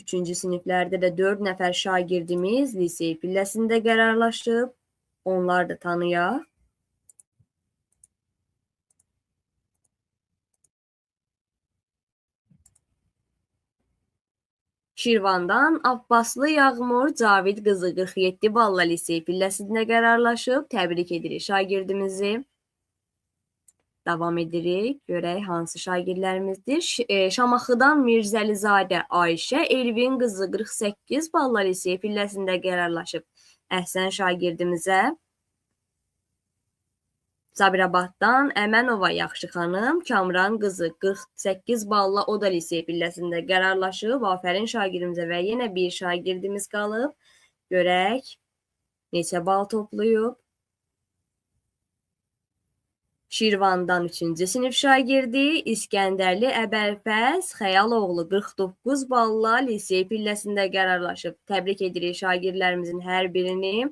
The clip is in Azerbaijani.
3-cü siniflərdə də 4 nəfər şagirdimiz lisey pilləsində qərarlaşıb. Onları da tanıyaq. Şirvandan Abbaslı Yağmur Cavid qızı 47 balla lisey pilləsində qərarlaşıb. Təbrik edirik şagirdimizi. Davam edirik. Görək hansı şagirdlərimizdir. Şamaxıdan Mirzəlizadə Ayşə Elvin qızı 48 balla lisey pilləsində qərarlaşıb. Əhsən şagirdimizə. Sabirabaddan Əmənova Yaxşı xanım Kamran qızı 48 balla o da lisey pilləsində qərarlaşıb. Afərin şagirdimizə və yenə bir şagirdimiz qalıb. Görək neçə bal toplayıb. Şirvandan 3-cü sinif şagirdi İskəndərli Əbəlfəz Xəyaloğlu 49 balla lisey pilləsində qərarlaşıb. Təbrik edirik şagirdlərimizin hər birini.